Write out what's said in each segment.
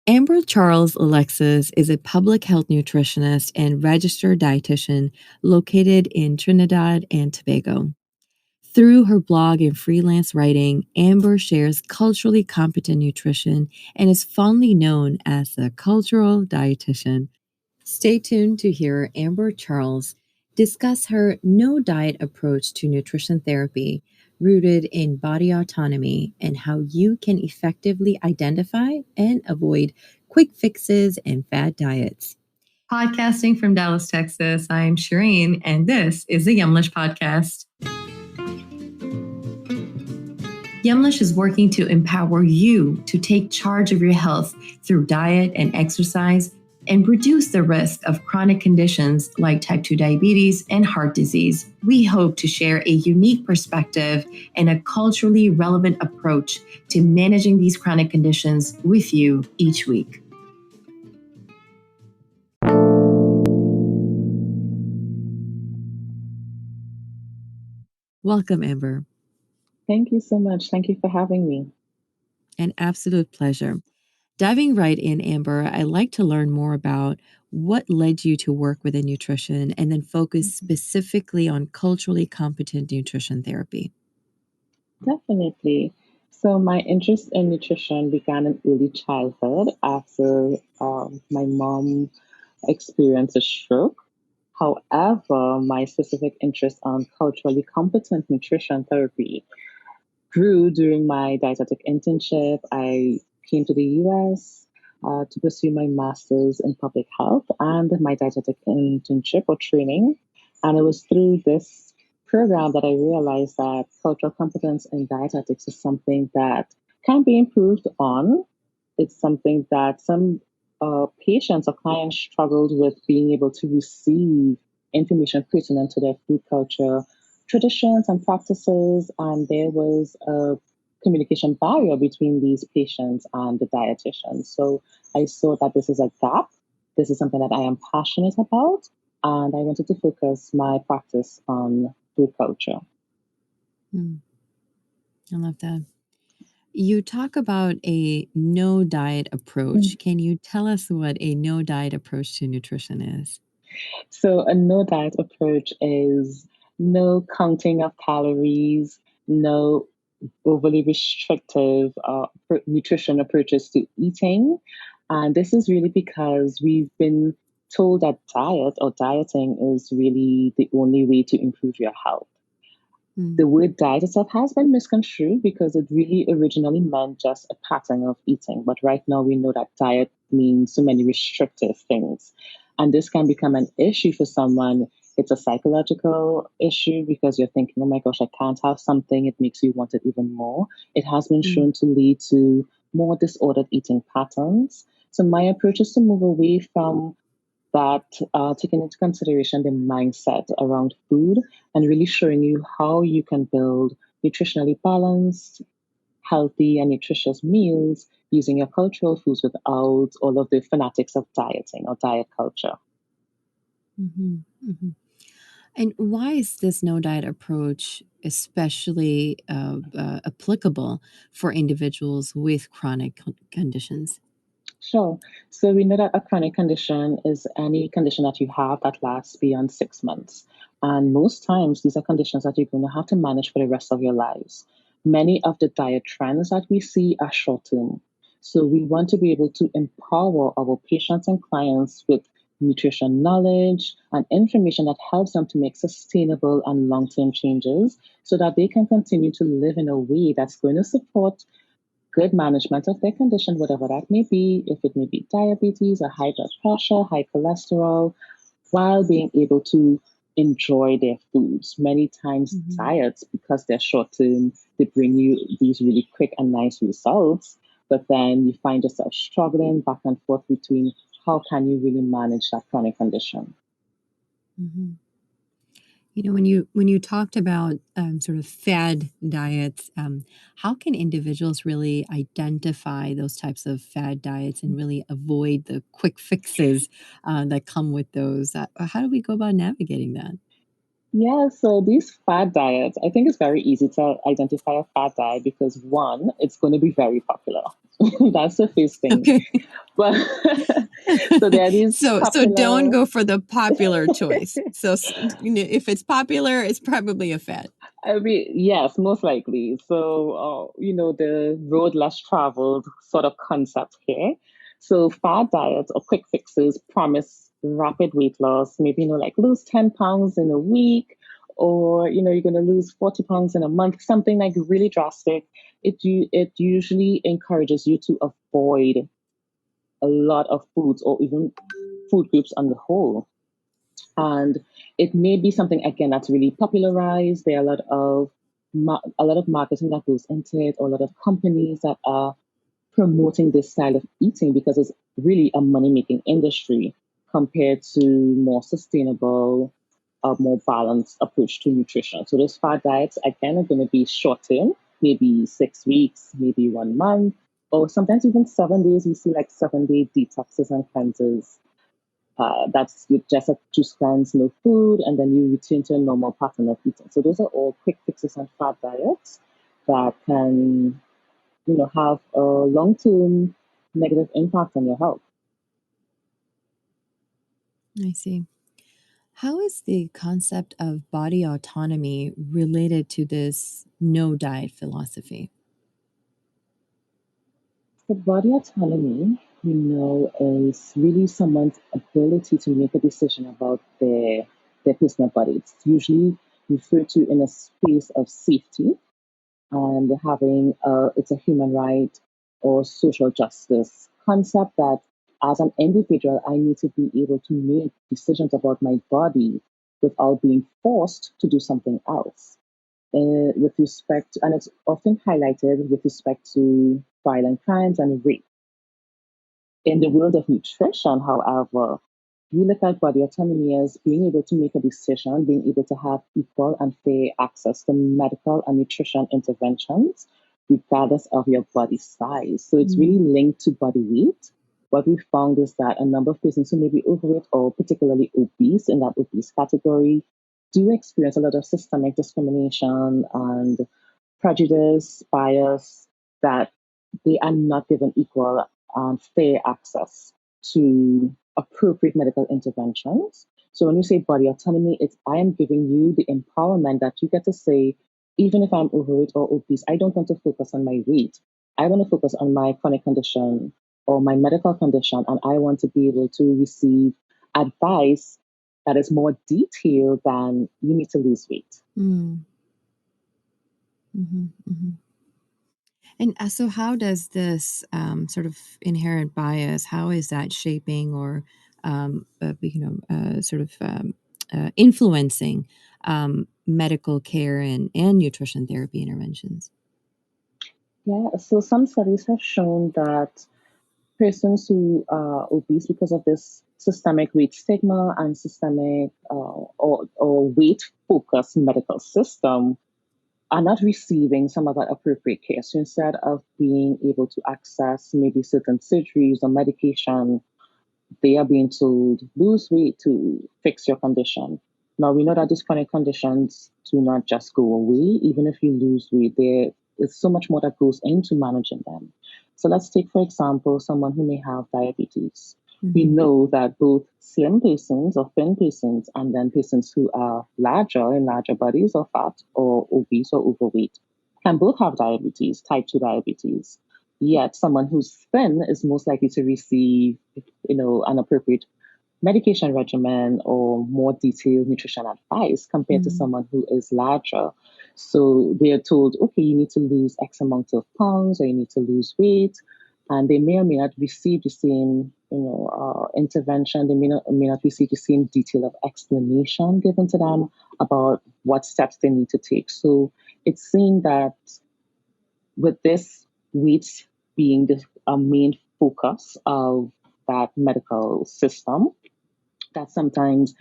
Amber Charles Alexis is a public health nutritionist and registered dietitian located in Trinidad and Tobago. Through her blog and freelance writing, Amber shares culturally competent nutrition and is fondly known as the Cultural Dietitian. Stay tuned to hear Amber Charles discuss her no diet approach to nutrition therapy rooted in body autonomy and how you can effectively identify and avoid quick fixes and fad diets. Podcasting from Dallas, Texas, I'm Shireen, and this is the Yumlish podcast. Yumlish is working to empower you to take charge of your health through diet and exercise and reduce the risk of chronic conditions like type 2 diabetes and heart disease. We hope to share a unique perspective and a culturally relevant approach to managing these chronic conditions with you each week. Welcome, Amber. Thank you so much. Thank you for having me. An absolute pleasure. Diving right in, Amber, I'd like to learn more about what led you to work within nutrition and then focus specifically on culturally competent nutrition therapy. Definitely. So, my interest in nutrition began in early childhood after my mom experienced a stroke. However, my specific interest on culturally competent nutrition therapy grew during my dietetic internship. I came to the US to pursue my master's in public health and my dietetic internship or training. And it was through this program that I realized that cultural competence in dietetics is something that can be improved on. It's something that some patients or clients struggled with being able to receive information pertinent to their food culture traditions and practices, and there was a communication barrier between these patients and the dietitian. So I saw that this is a gap. This is something that I am passionate about, and I wanted to focus my practice on food culture. I love that. You talk about a no diet approach. Can you tell us what a no diet approach to nutrition is? So a no diet approach is no counting of calories, no overly restrictive nutrition approaches to eating. And this is really because we've been told that diet or dieting is really the only way to improve your health. The word diet itself has been misconstrued because it really originally meant just a pattern of eating. But right now we know that diet means so many restrictive things. And this can become an issue for someone. It's a psychological issue because you're thinking, oh my gosh, I can't have something. It makes you want it even more. It has been shown to lead to more disordered eating patterns. So my approach is to move away from that, taking into consideration the mindset around food and really showing you how you can build nutritionally balanced, healthy, and nutritious meals using your cultural foods without all of the fanatics of dieting or diet culture. And why is this no diet approach especially applicable for individuals with chronic conditions? Sure. So we know that a chronic condition is any condition that you have that lasts beyond 6 months. And most times, these are conditions that you're going to have to manage for the rest of your lives. Many of the diet trends that we see are short term. So we want to be able to empower our patients and clients with nutrition knowledge and information that helps them to make sustainable and long term changes so that they can continue to live in a way that's going to support good management of their condition, whatever that may be, if it may be diabetes or high blood pressure, high cholesterol, while being able to enjoy their foods. Many times diets, because they're short term, they bring you these really quick and nice results, but then you find yourself struggling back and forth between how can you really manage that chronic condition. You know, when you talked about sort of fad diets, how can individuals really identify those types of fad diets and really avoid the quick fixes that come with those? How do we go about navigating that? Yeah, so these fad diets, I think it's very easy to identify a fad diet because one, it's going to be very popular. That's the first thing. Okay. But so there are these So don't popular. go for the popular choice. So if it's popular, it's probably a fad. I mean, yes, most likely. So, the road less traveled sort of concept here. So, fad diets or quick fixes promise rapid weight loss, maybe, like lose 10 pounds in a week, or, you're going to lose 40 pounds in a month, something like really drastic. It usually encourages you to avoid a lot of foods or even food groups on the whole. And it may be something again that's really popularized. There are a lot of marketing that goes into it, or a lot of companies that are promoting this style of eating because it's really a money making industry compared to more sustainable, more balanced approach to nutrition. So those fad diets again are going to be short term, maybe 6 weeks, maybe 1 month, or sometimes even 7 days. We see like 7 day detoxes and cleanses, that's you just have juice cleanse, no food, and then you return to a normal pattern of eating. So those are all quick fixes and fad diets that can, have a long-term negative impact on your health. I see. How is the concept of body autonomy related to this no diet philosophy? The body autonomy, is really someone's ability to make a decision about their personal body. It's usually referred to in a space of safety and having it's a human right or social justice concept that as an individual I need to be able to make decisions about my body without being forced to do something else. With respect, and it's often highlighted with respect to violent crimes and rape. In the world of nutrition, however, we look at body autonomy as being able to make a decision, being able to have equal and fair access to medical and nutrition interventions, regardless of your body size. So it's really Mm. linked to body weight. What we found is that a number of persons who may be overweight or particularly obese in that obese category do experience a lot of systemic discrimination and prejudice, bias, that they are not given equal and fair access to appropriate medical interventions. So when you say body autonomy, it's I am giving you the empowerment that you get to say, even if I'm overweight or obese, I don't want to focus on my weight. I want to focus on my chronic condition or my medical condition, and I want to be able to receive advice that is more detailed than you need to lose weight. Mm. Mhm, mhm. And so, how does this sort of inherent bias? How is that shaping or sort of influencing medical care and nutrition therapy interventions? Yeah, so some studies have shown that persons who are obese because of this systemic weight stigma and systemic or weight focused medical system are not receiving some of that appropriate care. So instead of being able to access maybe certain surgeries or medication, they are being told lose weight to fix your condition. Now we know that these chronic conditions do not just go away. Even if you lose weight, there is so much more that goes into managing them. So let's take, for example, someone who may have diabetes. We Hmm. know that both slim persons or thin persons and then persons who are larger in larger bodies or fat or obese or overweight can both have diabetes, type 2 diabetes. Yet someone who's thin is most likely to receive, an appropriate medication regimen or more detailed nutrition advice compared to Mm. someone who is larger. So they're told, okay, you need to lose X amount of pounds or you need to lose weight. And they may or may not receive the same, intervention. They may not receive the same detail of explanation given to them about what steps they need to take. So it's seen that with this weight being a main focus of that medical system, that sometimes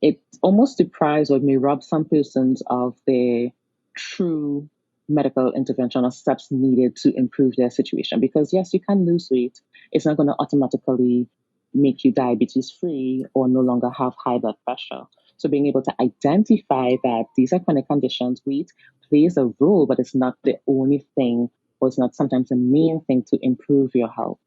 it almost deprives or may rob some persons of their true medical intervention or steps needed to improve their situation. Because yes, you can lose weight. It's not going to automatically make you diabetes free or no longer have high blood pressure. So being able to identify that these are chronic conditions, weight plays a role, but it's not the only thing or it's not sometimes the main thing to improve your health.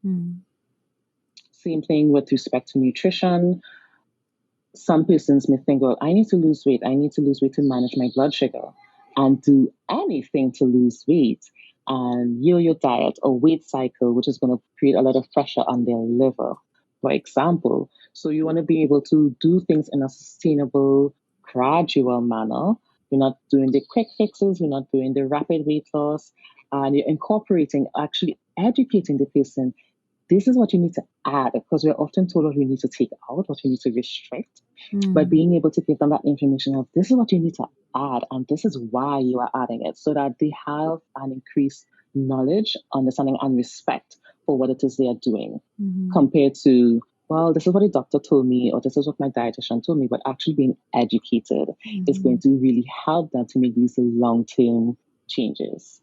Mm. Same thing with respect to nutrition. Some persons may think, well, I need to lose weight. I need to lose weight to manage my blood sugar and do anything to lose weight and yo-yo diet or weight cycle, which is going to create a lot of pressure on their liver, for example. So you want to be able to do things in a sustainable, gradual manner. You're not doing the quick fixes. You're not doing the rapid weight loss. And you're incorporating, actually educating the person, this is what you need to add, because we're often told what we need to take out, what we need to restrict. But Mm. being able to give them that information of this is what you need to add, and this is why you are adding it, so that they have an increased knowledge, understanding, and respect for what it is they are doing, Mm-hmm. compared to, well, this is what the doctor told me, or this is what my dietitian told me. But actually being educated is Mm-hmm. going to really help them to make these long-term changes.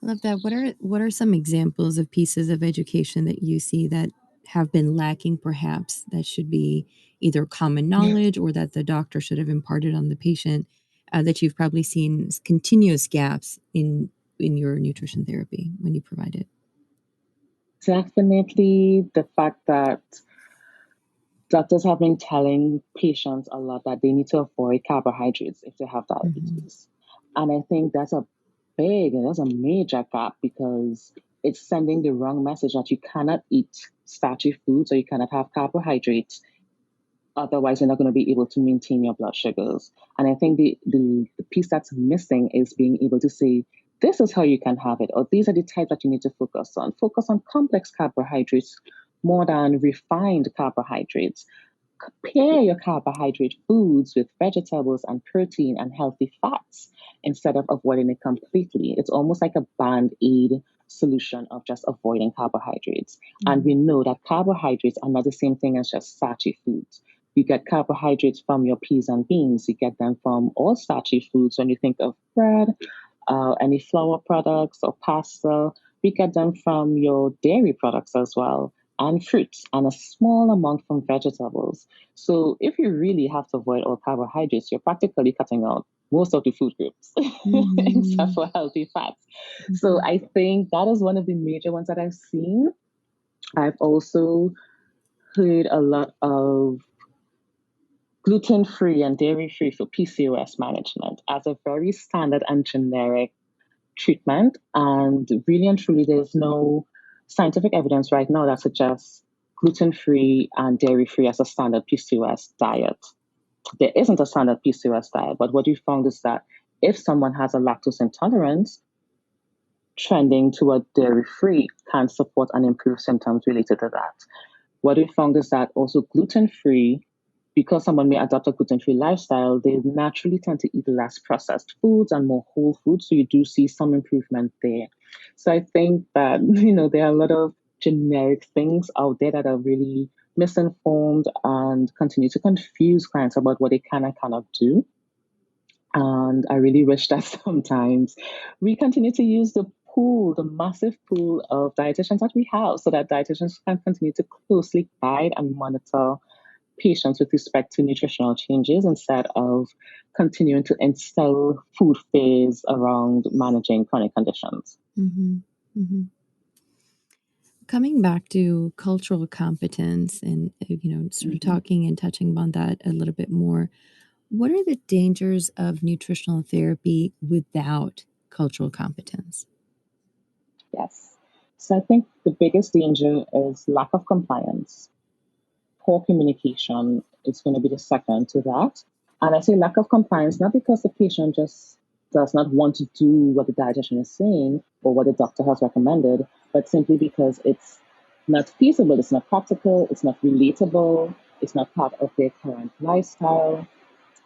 I love that. What are some examples of pieces of education that you see that have been lacking, perhaps that should be either common knowledge or that the doctor should have imparted on the patient, that you've probably seen continuous gaps in your nutrition therapy when you provide it? Definitely the fact that doctors have been telling patients a lot that they need to avoid carbohydrates if they have Hmm. diabetes. And I think that's a major gap, because it's sending the wrong message that you cannot eat starchy foods or you cannot have carbohydrates. Otherwise, you're not going to be able to maintain your blood sugars. And I think the piece that's missing is being able to say, this is how you can have it, or these are the types that you need to focus on. Focus on complex carbohydrates more than refined carbohydrates. Pair your carbohydrate foods with vegetables and protein and healthy fats instead of avoiding it completely. It's almost like a band aid solution of just avoiding carbohydrates. And we Hmm. know that carbohydrates are not the same thing as just starchy foods. You get carbohydrates from your peas and beans, you get them from all starchy foods. When you think of bread, any flour products or pasta, we get them from your dairy products as well, and fruits, and a small amount from vegetables. So if you really have to avoid all carbohydrates, you're practically cutting out most of the food groups, except Hmm. for healthy fats. So Hmm. I think that is one of the major ones that I've seen. I've also heard a lot of gluten free and dairy free for PCOS management as a very standard and generic treatment. And really and truly, there's no scientific evidence right now that suggests gluten free and dairy free as a standard PCOS diet. There isn't a standard PCOS diet, but what we found is that if someone has a lactose intolerance, trending toward dairy free can support and improve symptoms related to that. What we found is that also gluten free, because someone may adopt a gluten free lifestyle, they naturally tend to eat less processed foods and more whole foods. So you do see some improvement there. So I think that, there are a lot of generic things out there that are really misinformed and continue to confuse clients about what they can and cannot do. And I really wish that sometimes we continue to use the massive pool of dietitians that we have, so that dietitians can continue to closely guide and monitor patients with respect to nutritional changes, instead of continuing to instill food fears around managing chronic conditions. Hmm. Hmm. Coming back to cultural competence and sort of Mhm. talking and touching on that a little bit more, what are the dangers of nutritional therapy without cultural competence? Yes. So I think the biggest danger is lack of compliance. Poor communication is going to be the second to that. And I say lack of compliance, not because the patient just does not want to do what the dietitian is saying or what the doctor has recommended, but simply because it's not feasible, it's not practical, it's not relatable, it's not part of their current lifestyle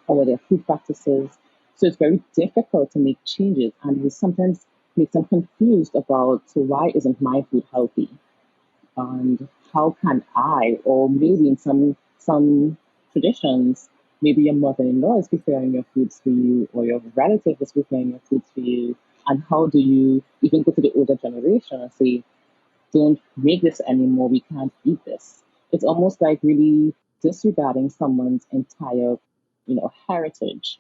or their food practices. So it's very difficult to make changes, and it sometimes makes them confused about, so why isn't my food healthy? And how can I, or maybe in some traditions, maybe your mother-in-law is preparing your foods for you, or your relative is preparing your foods for you, and how do you even go to the older generation and say, don't make this anymore, we can't eat this? It's almost like really disregarding someone's entire, heritage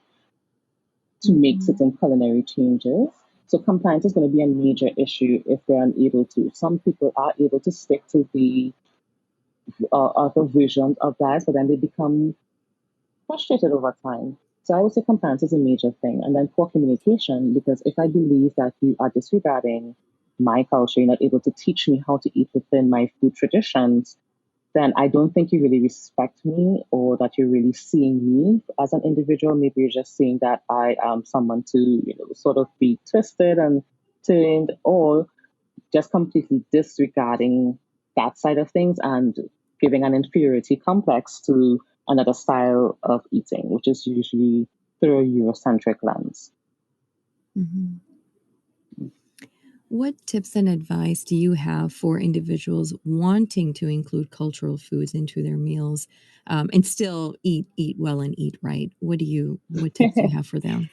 to make Mhm. certain culinary changes. So compliance is going to be a major issue if they're unable to. Some people are able to stick to the other versions of diets, but then they become frustrated over time. So I would say compliance is a major thing. And then poor communication, because if I believe that you are disregarding my culture, you're not able to teach me how to eat within my food traditions, then I don't think you really respect me or that you're really seeing me as an individual. Maybe you're just seeing that I am someone to, sort of be twisted and turned, or just completely disregarding that side of things and giving an inferiority complex to another style of eating, which is usually through a Eurocentric lens. Mhm. What tips and advice do you have for individuals wanting to include cultural foods into their meals, and still eat well and eat right? What tips do you have for them?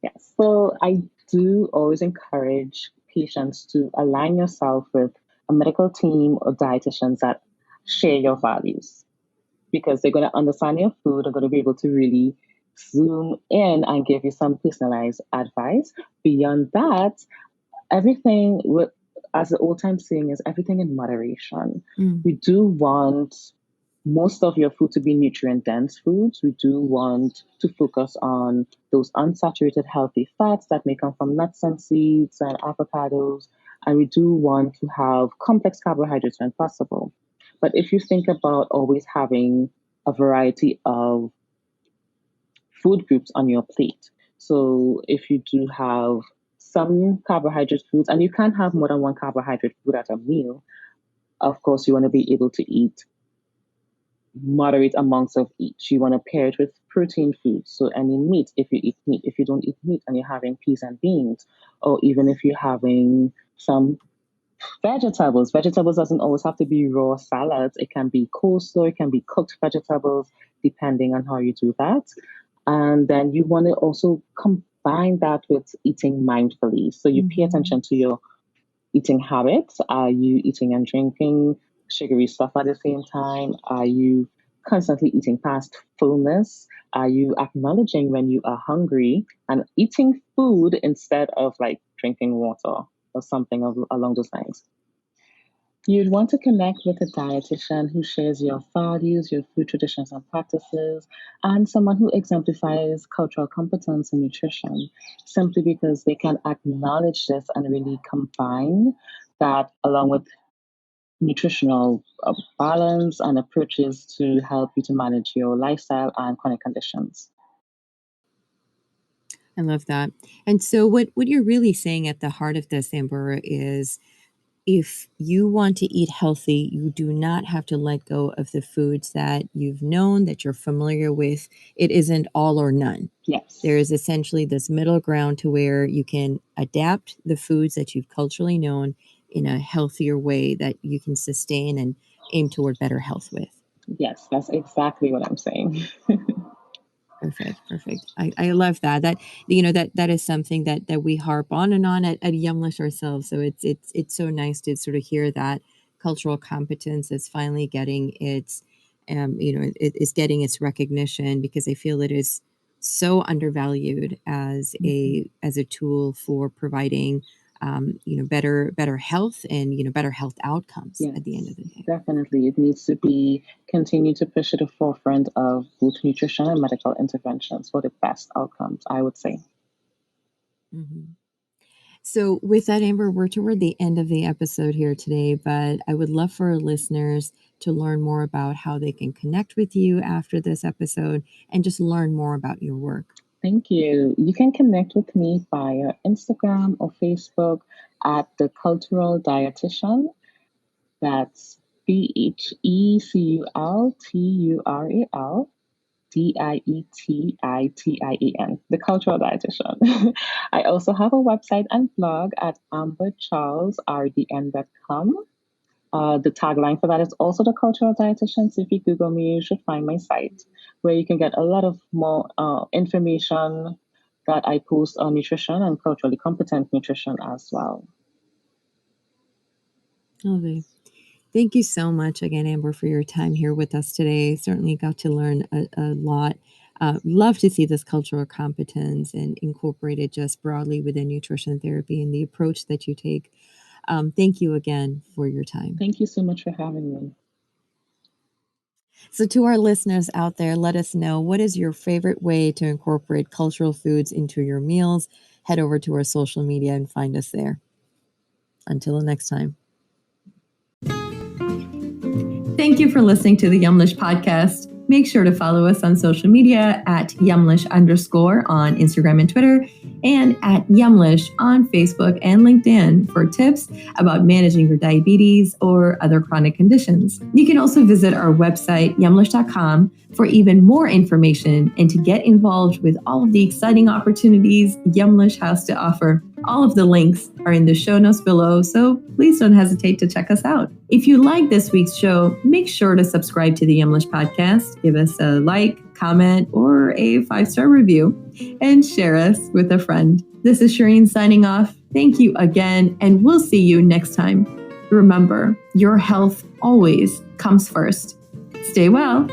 Yes. So I do always encourage patients to align yourself with a medical team or dietitians that share your values, because they're going to understand your food, they're going to be able to really zoom in and give you some personalized advice. Beyond that, everything with, as the old time saying is, everything in moderation. Mm, We do want most of your food to be nutrient dense foods. We do want to focus on those unsaturated healthy fats that may come from nuts and seeds and avocados. And we do want to have complex carbohydrates when possible. But if you think about always having a variety of food groups on your plate. So if you do have some carbohydrate foods, and you can't have more than one carbohydrate food at a meal, of course, you want to be able to eat moderate amounts of each. You want to pair it with protein foods. So any meat, if you eat meat, if you don't eat meat and you're having peas and beans, or even if you're having some vegetables. Vegetables doesn't always have to be raw salads. It can be coleslaw, it can be cooked vegetables, depending on how you do that. And then you want to also combine that with eating mindfully. So you pay mhm. attention to your eating habits. Are you eating and drinking sugary stuff at the same time? Are you constantly eating past fullness? Are you acknowledging when you are hungry and eating food instead of like drinking water or something along those lines? You'd want to connect with a dietitian who shares your values, your food traditions and practices, and someone who exemplifies cultural competence in nutrition, simply because they can acknowledge this and really combine that along with nutritional balance and approaches to help you to manage your lifestyle and chronic conditions. I love that. And so what you're really saying at the heart of this, Amber, is if you want to eat healthy, you do not have to let go of the foods that you've known, that you're familiar with. It isn't all or none. There Yes. is essentially this middle ground to where you can adapt the foods that you've culturally known in a healthier way that you can sustain and aim toward better health with. Yes, that's exactly what I'm saying. Perfect, perfect. I love that. That is something that we harp on and on at Yumlish ourselves. So it's so nice to sort of hear that cultural competence is finally getting its it is getting its recognition, because I feel it is so undervalued Mhm. as a tool for providing better health and better health outcomes Yes, at the end of the day. definitely. It needs to be continue to push to the forefront of both nutrition and medical interventions for the best outcomes, I would say. Mhm. So, with that, Amber, we're toward the end of the episode here today, but I would love for our listeners to learn more about how they can connect with you after this episode and just learn more about your work. Thank you. You can connect with me via Instagram or Facebook at the Cultural Dietitian. That's Becultural Dietitian, the Cultural Dietitian. I also have a website and blog at ambercharlesrdn.com. The tagline for that is also the Cultural Dietitian. So if you Google me, you should find my site where you can get a lot of more information that I post on nutrition and culturally competent nutrition as well. Lovely. Thank you so much again, Amber, for your time here with us today. Certainly got to learn a lot Love to see this cultural competence and incorporate it just broadly within nutrition therapy and the approach that you take. Thank you again for your time. Thank you so much for having me. So to our listeners out there, let us know, what is your favorite way to incorporate cultural foods into your meals? Head over to our social media and find us there. Until the next time. Thank you for listening to the Yumlish podcast. Make sure to follow us on social media at Yumlish_ on Instagram and Twitter, and at Yumlish on Facebook and LinkedIn for tips about managing your diabetes or other chronic conditions. You can also visit our website, yumlish.com, for even more information and to get involved with all of the exciting opportunities Yumlish has to offer. All of the links are in the show notes below, so please don't hesitate to check us out. If you like this week's show, make sure to subscribe to the Yumlish podcast, give us a like, comment, or a 5-star review, and share us with a friend. This is Shireen signing off. Thank you again, and we'll see you next time. Remember, your health always comes first. Stay well.